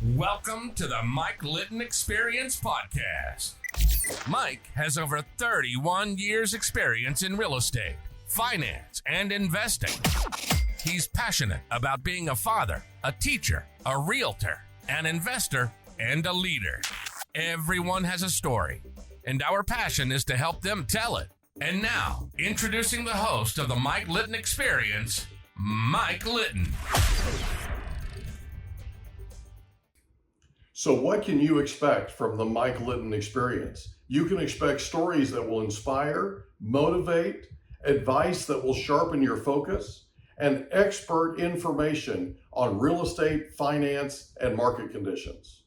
Welcome to the Mike Litton Experience podcast. Mike has over 31 years experience in real estate, finance, and investing. He's passionate about being a father, a teacher, a realtor, an investor, and a leader. Everyone has a story, and our passion is to help them tell it. And now, introducing the host of the Mike Litton Experience, Mike Litton. So what can you expect from the Mike Litton Experience? You can expect stories that will inspire, motivate, advice that will sharpen your focus, and expert information on real estate, finance, and market conditions.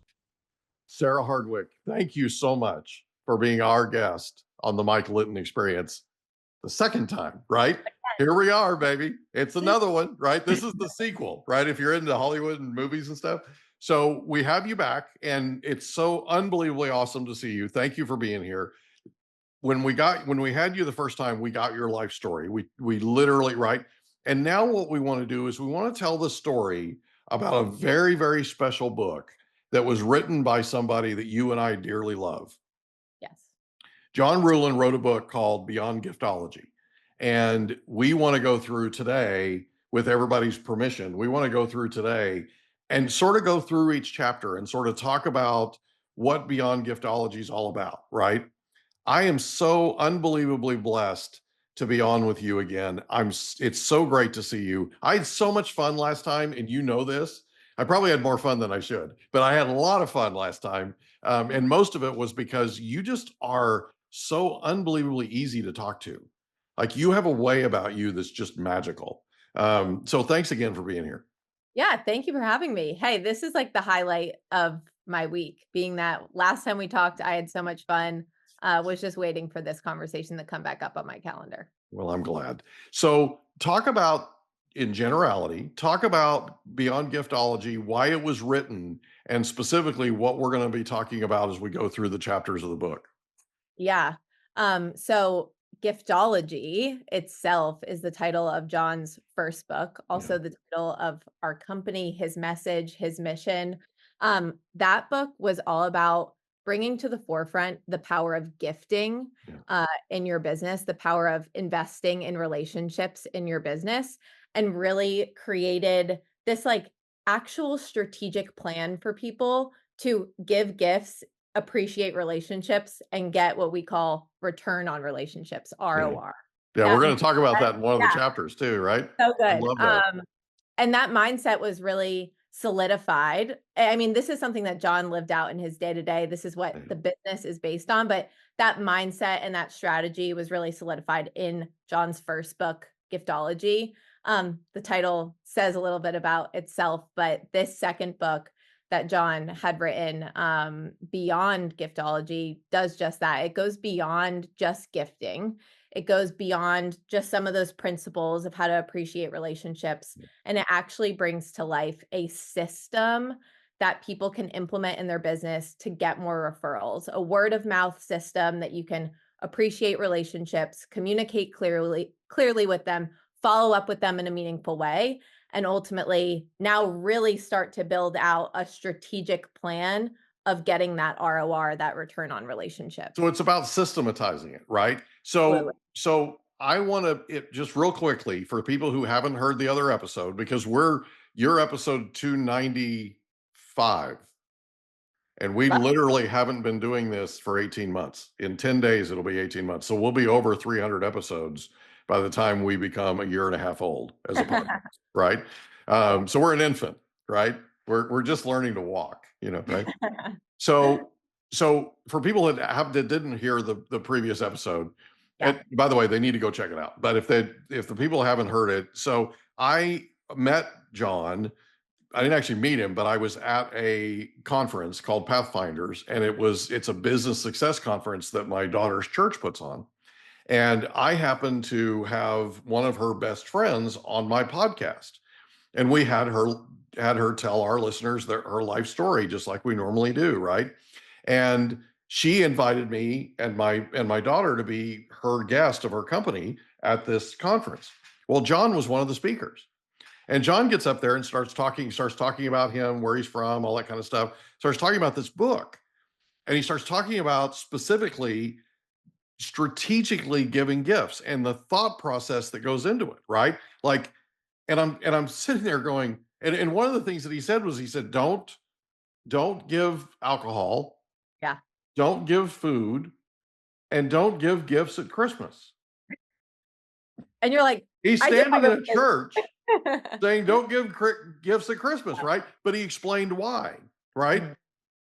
Sara Hardwick, thank you so much for being our guest on the Mike Litton Experience. The second time, right? Here we are, baby. It's another one, right? This is the sequel, right? If you're into Hollywood and movies and stuff. So we have you back, and it's so unbelievably awesome to see you. Thank you for being here. When we had you the first time, we got your life story. We literally, right? And now what we want to do is we want to tell the story about a very, very special book that was written by somebody that you and I dearly love. Yes. John Ruhlin wrote a book called Beyond Giftology. And we want to go through today, with everybody's permission, we want to go through today and sort of go through each chapter and sort of talk about what Beyond Giftology is all about, right? I am so unbelievably blessed to be on with you again. It's so great to see you. I had so much fun last time, and you know this. I probably had more fun than I should, but I had a lot of fun last time. And most of it was because you just are so unbelievably easy to talk to. Like, you have a way about you that's just magical. So thanks again for being here. Yeah, thank you for having me. Hey, this is like the highlight of my week, being that last time we talked, I had so much fun. Was just waiting for this conversation to come back up on my calendar. Well, I'm glad. So talk about, in generality, talk about Beyond Giftology, why it was written, and specifically what we're going to be talking about as we go through the chapters of the book. Yeah. So Giftology itself is the title of John's first book, also the title of our company, his message, his mission. That book was all about bringing to the forefront the power of gifting in your business, the power of investing in relationships in your business, and really created this like actual strategic plan for people to give gifts, appreciate relationships, and get what we call return on relationships, ROR. Yeah, we're going to talk about that in one of the chapters too, right? So good. I love that. And that mindset was really solidified. I mean, this is something that John lived out in his day-to-day. This is what the business is based on, but that mindset and that strategy was really solidified in John's first book, Giftology. The title says a little bit about itself, but this second book that John had written, Beyond Giftology, does just that. It goes beyond just gifting. It goes beyond just some of those principles of how to appreciate relationships. And it actually brings to life a system that people can implement in their business to get more referrals, a word of mouth system that you can appreciate relationships, communicate clearly with them, follow up with them in a meaningful way, and ultimately now really start to build out a strategic plan of getting that ROR, that return on relationship. So it's about systematizing it, right? So I want to, just real quickly, for people who haven't heard the other episode, because you're episode 295, and we literally haven't been doing this for 18 months. In 10 days, it'll be 18 months. So we'll be over 300 episodes by the time we become a year and a half old as a podcast, right? So we're an infant, right? We're just learning to walk, right? So for people that didn't hear the previous episode, and by the way, they need to go check it out. But if the people haven't heard it, so I met John. I didn't actually meet him, but I was at a conference called Pathfinders, and it's a business success conference that my daughter's church puts on. And I happened to have one of her best friends on my podcast, and we had her tell our listeners her life story, just like we normally do, right? And she invited me and my daughter to be her guest of her company at this conference. Well, John was one of the speakers, And John gets up there and starts talking about him, where he's from, all that kind of stuff. Starts talking about this book. And he starts talking about specifically strategically giving gifts and the thought process that goes into it, right? Like, and I'm sitting there going, and one of the things that he said was, he said, don't give alcohol, Yeah. don't give food, and don't give gifts at Christmas. And you're like, He's I did all standing in a those things. church saying, don't give gifts at Christmas, right? But he explained why, right? Mhm.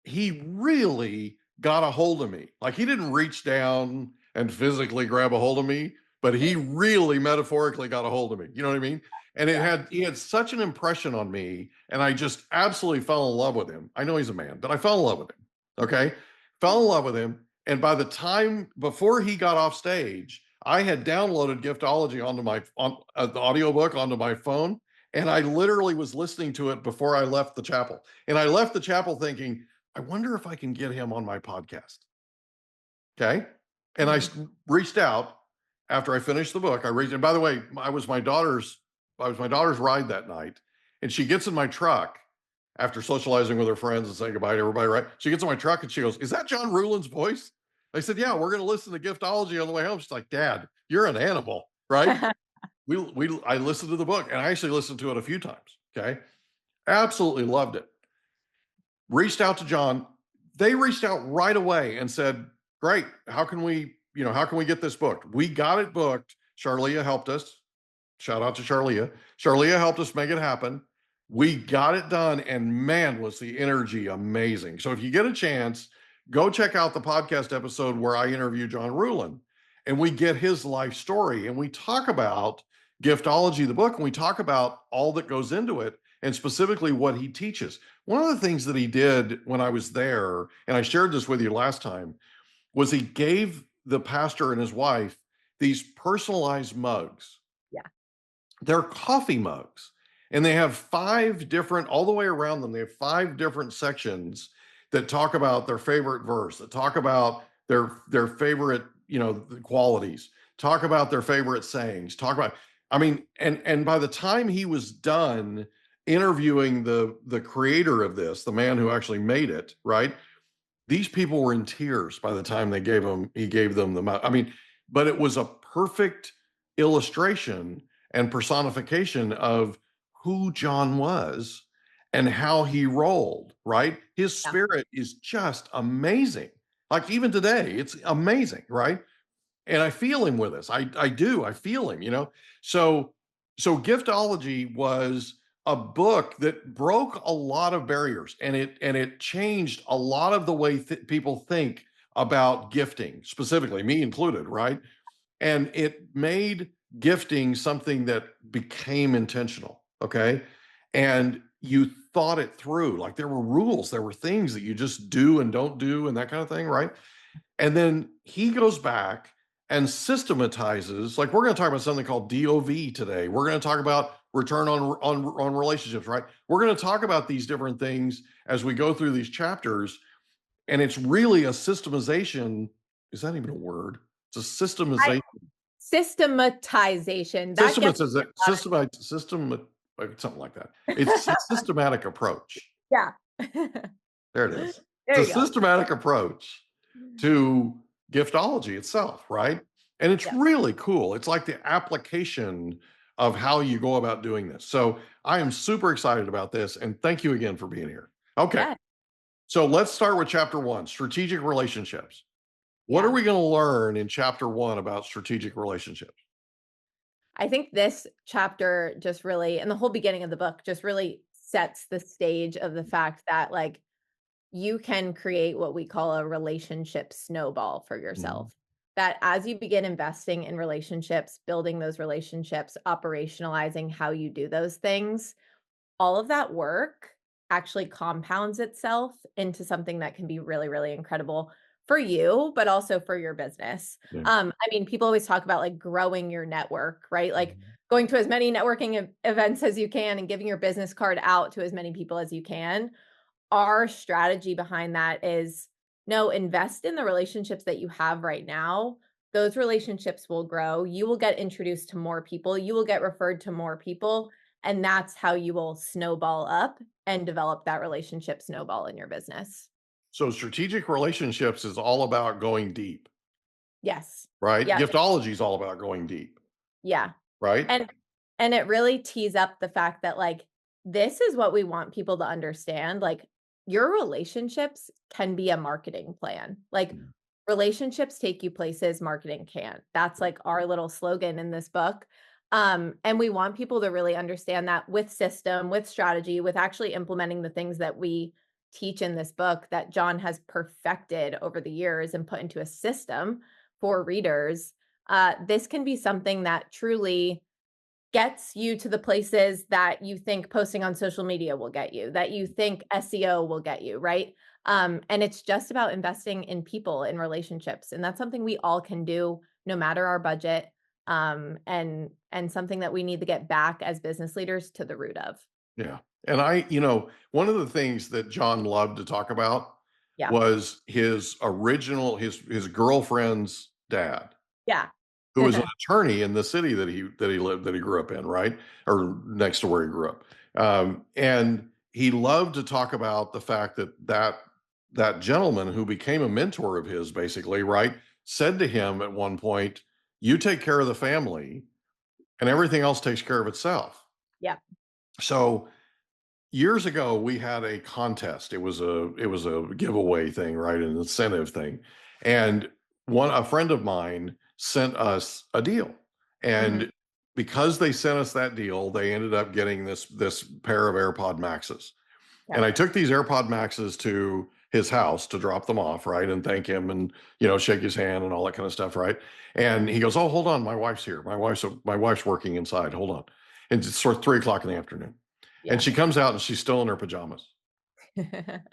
He really got a hold of me. Like, he didn't reach down and physically grab a hold of me, but he really metaphorically got a hold of me. You know what I mean? And he had such an impression on me, and I just absolutely fell in love with him. I know he's a man, but I fell in love with him. Okay. Fell in love with him. And by the time before he got off stage, I had downloaded Giftology onto the audiobook onto my phone. And I literally was listening to it before I left the chapel. And I left the chapel thinking, I wonder if I can get him on my podcast. Okay. And I reached out after I finished the book. And by the way, I was my daughter's ride that night. And she gets in my truck after socializing with her friends and saying goodbye to everybody, right? She gets in my truck and she goes, "Is that John Ruhlin's voice?" I said, "Yeah, we're going to listen to Giftology on the way home." She's like, "Dad, you're an animal," right? I listened to the book, and I actually listened to it a few times. Okay. Absolutely loved it. Reached out to John. They reached out right away and said, "Great. How can we get this booked?" We got it booked. Charlia helped us. Shout out to Charlia. Charlia helped us make it happen. We got it done, and man, was the energy amazing. So if you get a chance, go check out the podcast episode where I interview John Ruhlin, and we get his life story, and we talk about Giftology, the book, and we talk about all that goes into it, and specifically what he teaches. One of the things that he did when I was there, and I shared this with you last time, was he gave the pastor and his wife these personalized mugs. Yeah. They're coffee mugs, and they have 5 different, all the way around them, they have 5 different sections that talk about their favorite verse, that talk about their favorite, qualities, talk about their favorite sayings, and by the time he was done interviewing the creator of this, the man who actually made it, right? These people were in tears by the time he gave them the mug. But it was a perfect illustration and personification of who John was and how he rolled, right? His spirit is just amazing. Like, even today, it's amazing, right? And I feel him with us. I do. I feel him. So Giftology was a book that broke a lot of barriers, and it changed a lot of the way people think about gifting, specifically me included, right? And it made gifting something that became intentional. Okay. And you thought it through. Like, there were rules, there were things that you just do and don't do and that kind of thing, right? And then he goes back and systematizes, like, we're going to talk about something called DOV today. We're going to talk about return on relationships, right? We're going to talk about these different things as we go through these chapters. And it's really a systemization. Is that even a word? It's a systemization. Systematization. Something like that. It's a systematic approach. Yeah. There it is. There It's a systematic approach to Giftology itself, right? And it's really cool. It's like the application of how you go about doing this. So I am super excited about this, and thank you again for being here. Okay. Yeah. So let's start with chapter 1, strategic relationships. What are we going to learn in chapter 1 about strategic relationships? I think this chapter just really, and the whole beginning of the book, just really sets the stage of the fact that, like, you can create what we call a relationship snowball for yourself. That as you begin investing in relationships, building those relationships, operationalizing how you do those things, all of that work actually compounds itself into something that can be really, really incredible for you, but also for your business. People always talk about, like, growing your network, right? Like, going to as many networking events as you can and giving your business card out to as many people as you can. Our strategy behind that is, no, invest in the relationships that you have right now. Those relationships will grow. You will get introduced to more people. You will get referred to more people. And that's how you will snowball up and develop that relationship snowball in your business. So strategic relationships is all about going deep, Yes. right? Yeah. Giftology is all about going deep, Yeah. right? And it really tees up the fact that like this is what we want people to understand. Like your relationships can be a marketing plan. Like relationships take you places marketing can't. That's like our little slogan in this book. And we want people to really understand that with system, with strategy, with actually implementing the things that we teach in this book that John has perfected over the years and put into a system for readers. This can be something that truly gets you to the places that you think posting on social media will get you, that you think SEO will get you, right? And it's just about investing in people, in relationships. And that's something we all can do no matter our budget. And something that we need to get back as business leaders to the root of. Yeah. And one of the things that John loved to talk about Yeah. was his original, his girlfriend's dad, Yeah. who was an attorney in the city that he grew up in, right? Or next to where he grew up. And he loved to talk about the fact that gentleman who became a mentor of his, basically, right, said to him at one point, "You take care of the family and everything else takes care of itself." Yeah. So years ago, we had a contest. It was a giveaway thing, right? An incentive thing. And a friend of mine sent us a deal. And because they sent us that deal, they ended up getting this pair of AirPod Maxes. And I took these AirPod Maxes to his house to drop them off, right? And thank him and, shake his hand and all that kind of stuff, right? And he goes, "Oh, hold on, my wife's here. My wife's working inside. Hold on." And it's sort of 3:00 in the afternoon. Yeah. And she comes out and she's still in her pajamas,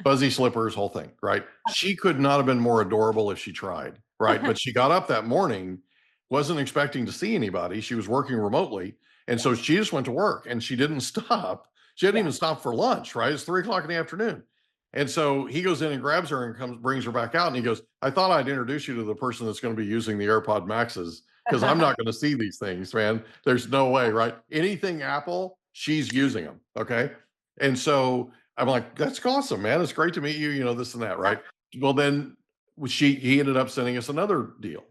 fuzzy slippers, whole thing, right? She could not have been more adorable if she tried, right? But she got up that morning, wasn't expecting to see anybody. She was working remotely. And so she just went to work and she didn't stop. She hadn't even stopped for lunch, right? It's 3:00 in the afternoon. And so he goes in and grabs her and brings her back out. And he goes, "I thought I'd introduce you to the person that's going to be using the AirPod Maxes because I'm not going to see these things, man. There's no way, right? Anything Apple, she's using them." Okay. And so I'm like, "That's awesome, man. It's great to meet you, this and that, right?" Well, then he ended up sending us another deal.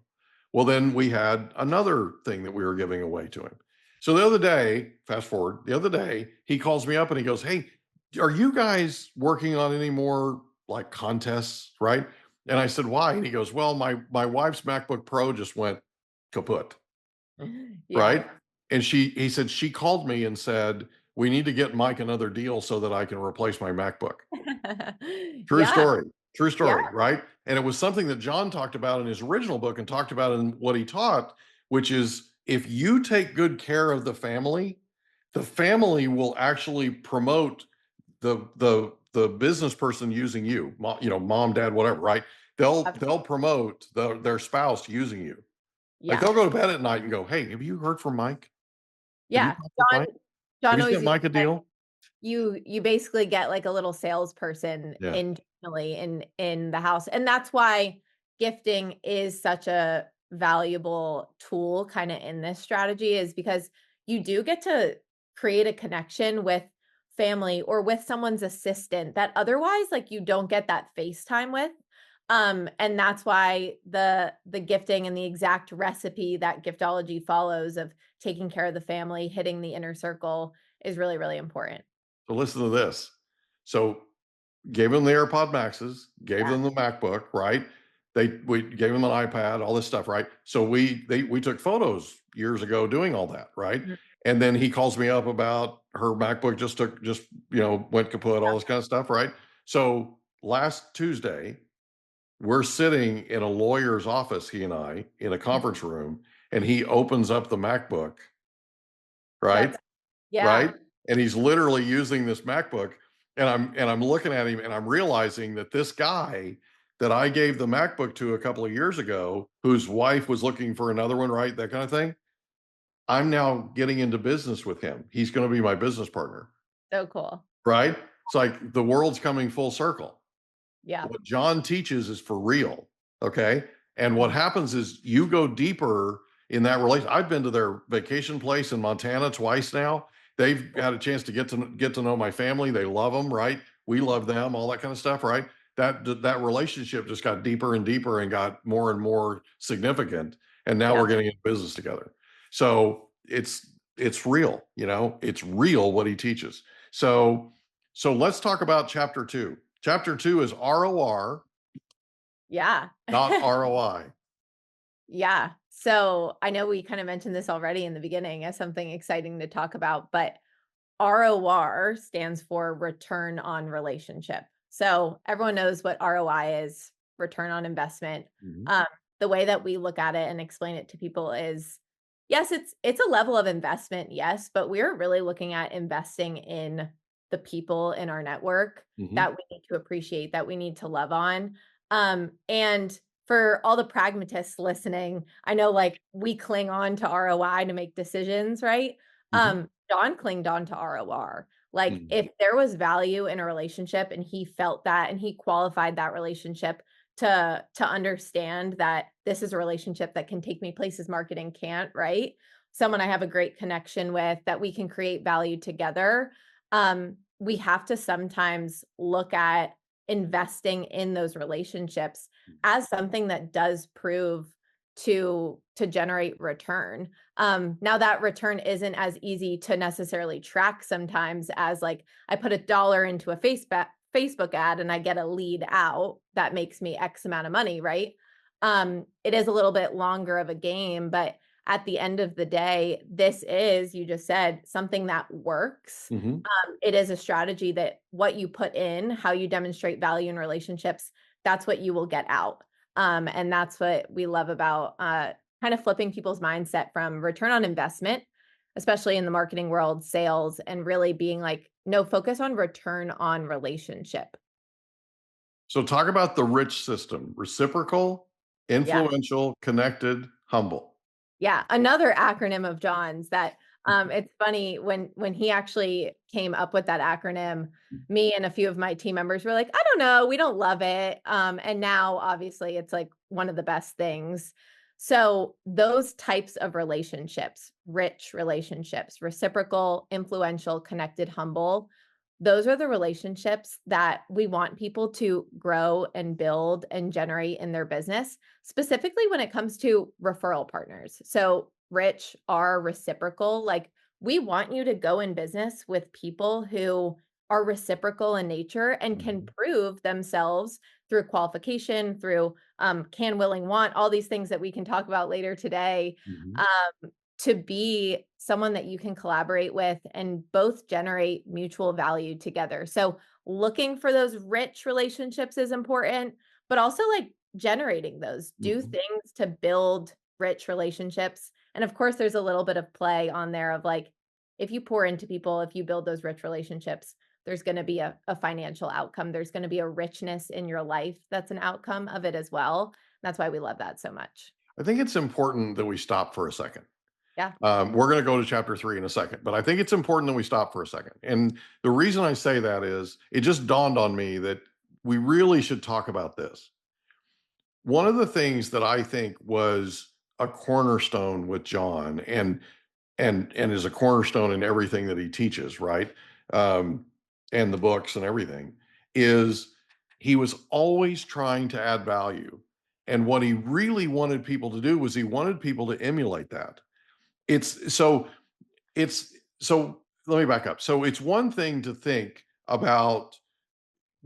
Well, then we had another thing that we were giving away to him. So the other day, fast forward, he calls me up and he goes, "Hey, are you guys working on any more like contests?" Right. And I said, "Why?" And he goes, "Well, my wife's MacBook Pro just went kaput." Yeah. Right. And he said, she called me and said, "We need to get Mike another deal so that I can replace my MacBook." True story. True story. Yeah. Right. And it was something that John talked about in his original book and talked about in what he taught, which is if you take good care of the family will actually promote the business person using you, mom, dad, whatever, right? They'll promote their spouse using you. Like they'll go to bed at night and go, "Hey, have you heard from Mike? Have you Yeah. talked to Mike? John Have you always sent Mike a deal?" you basically get like a little salesperson Yeah. internally in the house. And that's why gifting is such a valuable tool kind of in this strategy, is because you do get to create a connection with family or with someone's assistant that otherwise like you don't get that FaceTime with. And that's why the gifting and the exact recipe that Giftology follows of taking care of the family, hitting the inner circle is really, really important. So listen to this. So gave them the AirPod Maxes, gave Yeah. them the MacBook, right? We gave them an iPad, all this stuff, right? So we took photos years ago doing all that, right? Mhm. And then he calls me up about her MacBook went kaput, all this kind of stuff, right? So last Tuesday, we're sitting in a lawyer's office, he and I, in a conference room, and he opens up the MacBook, right? Yeah. Right? And he's literally using this MacBook, and I'm looking at him and I'm realizing that this guy that I gave the MacBook to a couple of years ago, whose wife was looking for another one, right? That kind of thing. I'm now getting into business with him. He's going to be my business partner. So cool. Right? It's like the world's coming full circle. Yeah. What John teaches is for real. Okay. And what happens is you go deeper in that relation. I've been to their vacation place in Montana twice now. They've had a chance to get to know my family. They love them, right? We love them, all that kind of stuff, right? That relationship just got deeper and deeper and got more and more significant. And now we're getting into business together. So it's real, it's real what he teaches. So let's talk about chapter 2. Chapter 2 is ROR, Yeah. not ROI. Yeah. So I know we kind of mentioned this already in the beginning as something exciting to talk about, but ROR stands for return on relationship. So everyone knows what ROI is, return on investment. The way that we look at it and explain it to people is, yes, it's a level of investment, yes, but we're really looking at investing in the people in our network that we need to appreciate, that we need to love on. And for all the pragmatists listening, I know like we cling on to ROI to make decisions, right? John clinged on to ROR. Like if there was value in a relationship and he felt that and he qualified that relationship to understand that this is a relationship that can take me places marketing can't, right? Someone I have a great connection with that we can create value together. We have to sometimes look at investing in those relationships as something that does prove to generate return. Now that return isn't as easy to necessarily track sometimes as like I put $1 into a Facebook ad and I get a lead out that makes me X amount of money, right? It is a little bit longer of a game, but at the end of the day, this is, you just said, something that works. It is a strategy that what you put in, how you demonstrate value in relationships, that's what you will get out. And that's what we love about kind of flipping people's mindset from return on investment, especially in the marketing world, sales, and really being like, no, focus on return on relationship. So talk about the rich system: reciprocal, influential, connected, humble. Yeah, another acronym of John's that it's funny when he actually came up with that acronym, me and a few of my team members were like, I don't know, we don't love it. And now obviously it's like one of the best things. So those types of relationships, rich relationships, reciprocal, influential, connected, humble, those are the relationships that we want people to grow and build and generate in their business, specifically when it comes to referral partners. So rich are reciprocal. Like we want you to go in business with people who are reciprocal in nature and can prove themselves through qualification, through can, willing, want, all these things that we can talk about later today. To be someone that you can collaborate with and both generate mutual value together. So looking for those rich relationships is important, but also like generating those, do things to build rich relationships. And of course, there's a little bit of play on there of like, if you pour into people, if you build those rich relationships, there's going to be a financial outcome. There's going to be a richness in your life that's an outcome of it as well. That's why we love that so much. I think it's important that we stop for a second. Yeah. We're going to go to chapter 3 in a second, but I think it's important that we stop for a second. And the reason I say that is it just dawned on me that we really should talk about this. One of the things that I think was a cornerstone with John and is a cornerstone in everything that he teaches, right? And the books and everything, is he was always trying to add value. And what he really wanted people to do was he wanted people to emulate that. So let me back up. So it's one thing to think about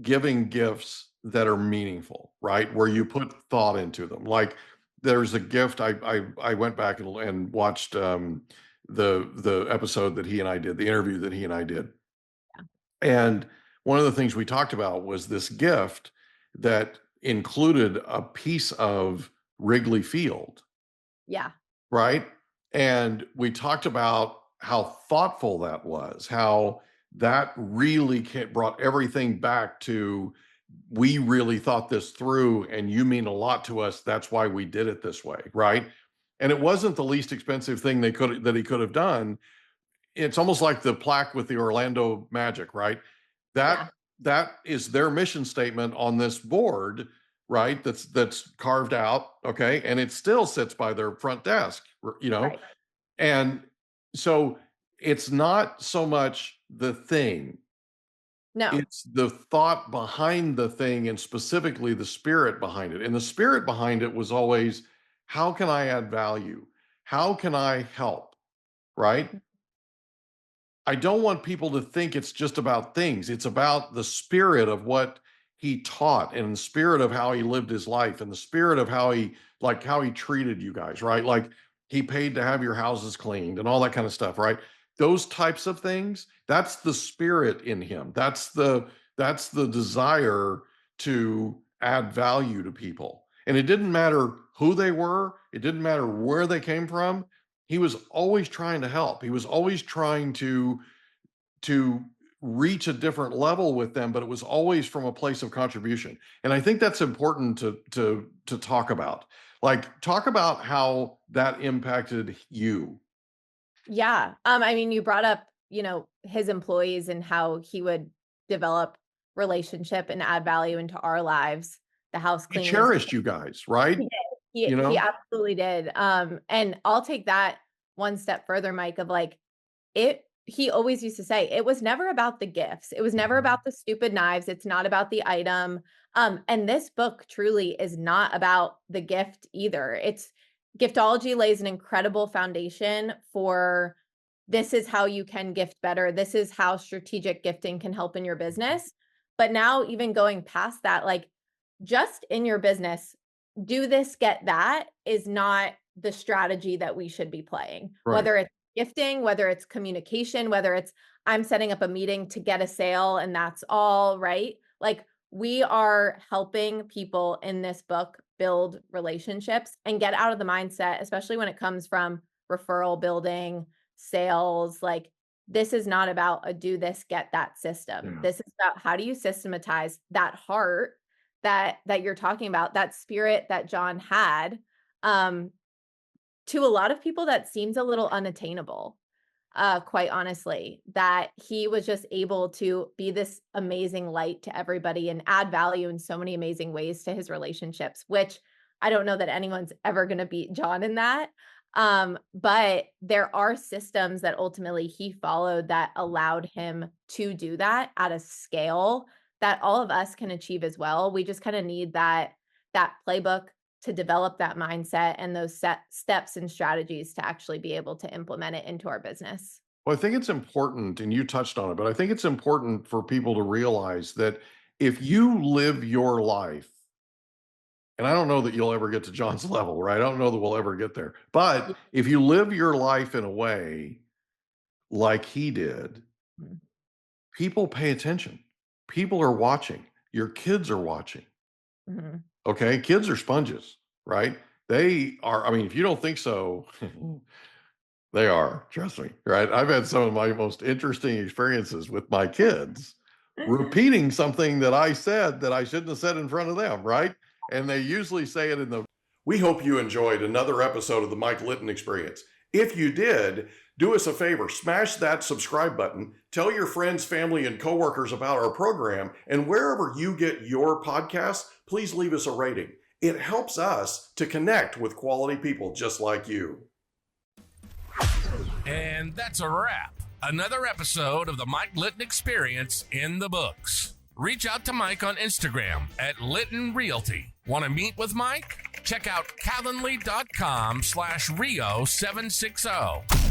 giving gifts that are meaningful, right? Where you put thought into them. Like there's a gift I went back and watched the episode that he and I did, the interview that he and I did. And one of the things we talked about was this gift that included a piece of Wrigley Field. Yeah. Right. And we talked about how thoughtful that was, how that really brought everything back to, we really thought this through and you mean a lot to us. That's why we did it this way. Right. And it wasn't the least expensive thing that he could have done. It's almost like the plaque with the Orlando Magic, right? That is their mission statement on this board, right? That's carved out, okay, and it still sits by their front desk, Right. And so it's not so much the thing. No. It's the thought behind the thing, and specifically the spirit behind it. And the spirit behind it was always, how can I add value? How can I help? Right? I don't want people to think it's just about things. It's about the spirit of what he taught, and the spirit of how he lived his life, and the spirit of how he treated you guys, right? Like, he paid to have your houses cleaned and all that kind of stuff, right? Those types of things, that's the spirit in him. That's the desire to add value to people. And it didn't matter who they were, it didn't matter where they came from. He was always trying to help. He was always trying to reach a different level with them, but it was always from a place of contribution. And I think that's important to talk about. Like, talk about how that impacted you. Yeah. I mean, you brought up, his employees and how he would develop relationship and add value into our lives. The house He cleaning. cherished you guys, right? He absolutely did. And I'll take that one step further, Mike, of like, he always used to say, it was never about the gifts. It was never about the stupid knives. It's not about the item. And this book truly is not about the gift either. Giftology lays an incredible foundation for, this is how you can gift better. This is how strategic gifting can help in your business. But now, even going past that, like, just in your business, do this, get that is not the strategy that we should be playing. Right. Whether it's gifting, whether it's communication, whether it's I'm setting up a meeting to get a sale and that's all, right? Like, we are helping people in this book build relationships and get out of the mindset, especially when it comes from referral building, sales. Like, this is not about a do this, get that system. Yeah. This is about, how do you systematize that heart that you're talking about, that spirit that John had. To a lot of people, that seems a little unattainable, quite honestly, that he was just able to be this amazing light to everybody and add value in so many amazing ways to his relationships, which I don't know that anyone's ever going to beat John in that. But there are systems that ultimately he followed that allowed him to do that at a scale that all of us can achieve as well. We just kind of need that playbook to develop that mindset and those set steps and strategies to actually be able to implement it into our business. Well, I think it's important, and you touched on it, but I think it's important for people to realize that if you live your life, and I don't know that you'll ever get to John's level, right? I don't know that we'll ever get there. But if you live your life in a way like he did, people pay attention. People are watching. Your kids are watching. Mm-hmm. Okay? Kids are sponges, right? They are, I mean, if you don't think so, they are, trust me, right? I've had some of my most interesting experiences with my kids repeating something that I said that I shouldn't have said in front of them, right? And they usually say it in the... We hope you enjoyed another episode of the Mike Litton Experience. If you did, do us a favor, smash that subscribe button, tell your friends, family, and coworkers about our program, and wherever you get your podcasts, please leave us a rating. It helps us to connect with quality people just like you. And that's a wrap. Another episode of the Mike Litton Experience in the books. Reach out to Mike on Instagram at Litton Realty. Want to meet with Mike? Check out calendly.com/Rio760.